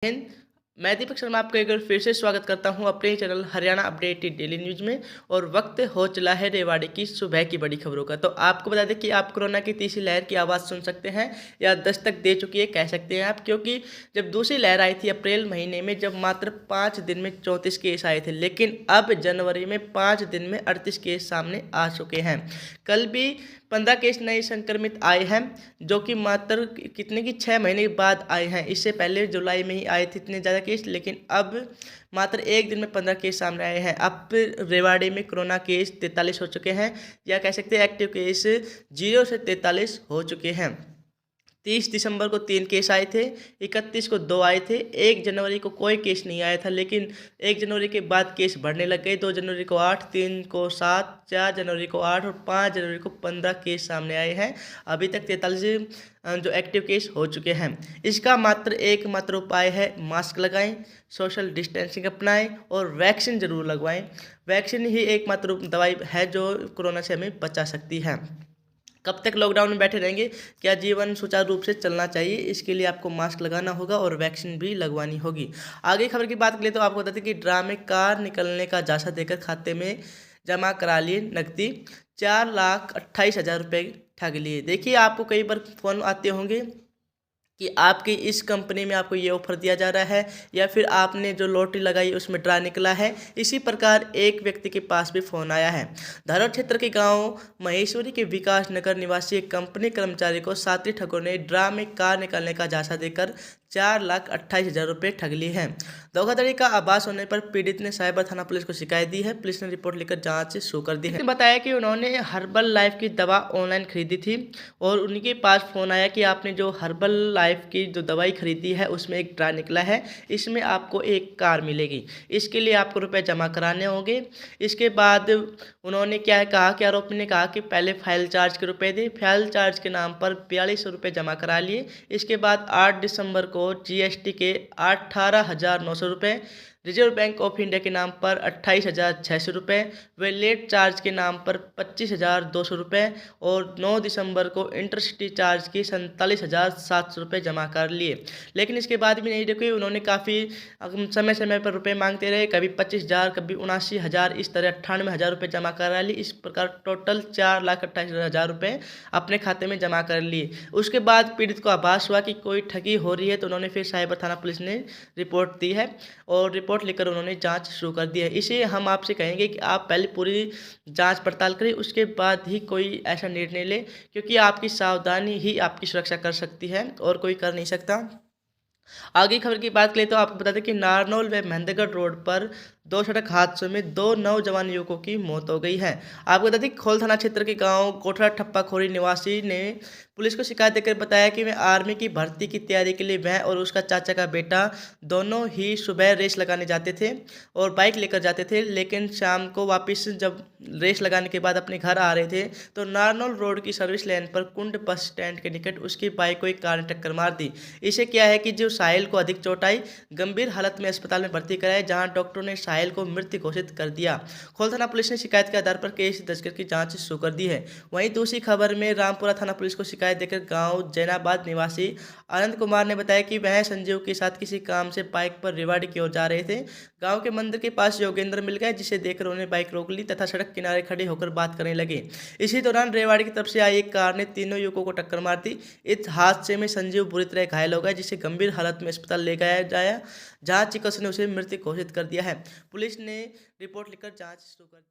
हिंद। मैं दीपक शर्मा आपका एक बार फिर से स्वागत करता हूं अपने channel Haryana updated daily news में। और वक्त हो चला है रेवाड़ी की सुबह की बड़ी खबरों का। तो आपको बता दें कि आप कोरोना की तीसरी लहर की आवाज़ सुन सकते हैं या दस्तक दे चुकी है कह सकते हैं आप, क्योंकि जब दूसरी लहर आई थी अप्रैल महीने में, जब मात्र 5 दिन में 34 केस आए थे, लेकिन अब जनवरी में 5 दिन में 38 केस सामने आ चुके हैं। कल भी 15 केस नए संक्रमित आए हैं, जो कि मात्र कितने की 6 महीने बाद आए हैं। इससे पहले जुलाई में ही आए थे इतने ज़्यादा केस, लेकिन अब मात्र एक दिन में 15 केस सामने आए हैं। अब रेवाड़ी में कोरोना केस 43 हो चुके हैं, या कह सकते हैं एक्टिव केस 0 से 43 हो चुके हैं। 30 दिसंबर को 3 केस आए थे, 31 को 2 आए थे, 1 जनवरी को कोई केस नहीं आया था, लेकिन 1 जनवरी के बाद केस बढ़ने लग गए। 2 जनवरी को 8, 3 को 7, 4 जनवरी को 8 और 5 जनवरी को 15 केस सामने आए हैं। अभी तक 43 जो एक्टिव केस हो चुके हैं। इसका एकमात्र उपाय है, मास्क लगाएं, सोशल डिस्टेंसिंग अपनाएं और वैक्सीन जरूर लगवाएं। वैक्सीन ही एकमात्र दवाई है जो कोरोना से हमें बचा सकती है। कब तक लॉकडाउन में बैठे रहेंगे? क्या जीवन सुचारू रूप से चलना चाहिए? इसके लिए आपको मास्क लगाना होगा और वैक्सीन भी लगवानी होगी। आगे खबर की बात करें तो आपको बता दें कि ड्रामे कार निकलने का जायजा देकर खाते में जमा करा लिए नकदी, 4,28,000 रुपये ठग लिए। देखिए, आपको कई बार फ़ोन आते होंगे कि आपकी इस कंपनी में आपको ये ऑफर दिया जा रहा है, या फिर आपने जो लॉटरी लगाई उसमें ड्रा निकला है। इसी प्रकार एक व्यक्ति के पास भी फ़ोन आया है। धरोहर क्षेत्र के गांव महेश्वरी के विकास नगर निवासी एक कंपनी कर्मचारी को साथी ठगों ने ड्रा में कार निकालने का जायजा देकर 4,28,000 रुपये ठग लिए हैं। धोखाधड़ी का आभास होने पर पीड़ित ने साइबर थाना पुलिस को शिकायत दी है। पुलिस ने रिपोर्ट लेकर जांच शुरू कर दी है। बताया कि उन्होंने हर्बल लाइफ की दवा ऑनलाइन खरीदी थी और उनके पास फ़ोन आया कि आपने जो हर्बल लाइफ की जो दवाई खरीदी है उसमें एक ड्रा निकला है, इसमें आपको एक कार मिलेगी, इसके लिए आपको रुपए जमा कराने होंगे। इसके बाद उन्होंने क्या कहा कि आरोपी ने कहा कि पहले फाइल चार्ज के रुपए दे। फाइल चार्ज के नाम पर 4200 रुपये जमा करा लिए। इसके बाद 8 दिसंबर को जीएसटी के 18,900 रुपये, रिजर्व बैंक ऑफ इंडिया के नाम पर 28,600 रुपये व लेट चार्ज के नाम पर 25,200 रुपये और 9 दिसंबर को इंटरसिटी चार्ज की 47,700 रुपये जमा कर लिए। लेकिन इसके बाद भी नहीं रुके, उन्होंने काफ़ी समय समय पर रुपए मांगते रहे, कभी 25,000, कभी 79,000, इस तरह 98,000 रुपये जमा करा लिए। इस प्रकार टोटल 4,28,000 रुपये अपने खाते में जमा कर लिए। उसके बाद पीड़ित को आभास हुआ कि कोई ठगी हो रही है, तो उन्होंने फिर साइबर थाना पुलिस ने रिपोर्ट दी है और रिपोर्ट लेकर उन्होंने जांच शुरू कर दी है। इसे हम आपसे कहेंगे कि आप पहले पूरी जांच पड़ताल करें, उसके बाद ही कोई ऐसा निर्णय लें, क्योंकि आपकी सावधानी ही आपकी सुरक्षा कर सकती है और कोई कर नहीं सकता। आगे खबर की बात करें तो आपको बता दें कि नारनौल व महेंद्रगढ़ रोड पर 2 सड़क हादसों में 2 नौजवान युवकों की मौत हो गई है। आपको बता दें कि खोल थाना क्षेत्र के गांव कोठरा ठप्पाखोरी निवासी ने पुलिस को शिकायत देकर बताया कि वह आर्मी की भर्ती की तैयारी के लिए वह और उसका चाचा का बेटा दोनों ही सुबह रेस लगाने जाते थे और बाइक लेकर जाते थे, लेकिन शाम को वापस जब रेस लगाने के बाद अपने घर आ रहे थे तो नारनौल रोड की सर्विस लेन पर कुंड बस स्टैंड के निकट उसकी बाइक को एक कार ने टक्कर मार दी। इसे क्या है कि जो साहिल को अधिक चोट आई, गंभीर हालत में अस्पताल में भर्ती कराया, जहां डॉक्टरों ने साहिल को मृत घोषित कर दिया। खोल थाना पुलिस ने शिकायत के आधार पर केस दर्ज करके जांच शुरू कर दी है। वहीं दूसरी खबर में रामपुरा थाना पुलिस को शिकायत देकर गांव जैनाबाद निवासी आनंद कुमार ने बताया कि वह संजीव के साथ किसी काम से बाइक पर रेवाड़ी की ओर जा रहे थे। गांव के मंदिर के पास योगेंद्र मिल गए, जिसे देखकर उन्होंने बाइक रोक ली तथा सड़क किनारे खड़े होकर बात करने लगे। इसी दौरान रेवाड़ी की तरफ से आई एक कार ने तीनों युवकों को टक्कर मार दी। इस हादसे में संजीव बुरी तरह घायल हो गया, जिसे गंभीर हालत में अस्पताल ले जाया, जहां चिकित्सक ने उसे मृत घोषित कर दिया है। पुलिस ने रिपोर्ट लिखकर जांच शुरू कर दी।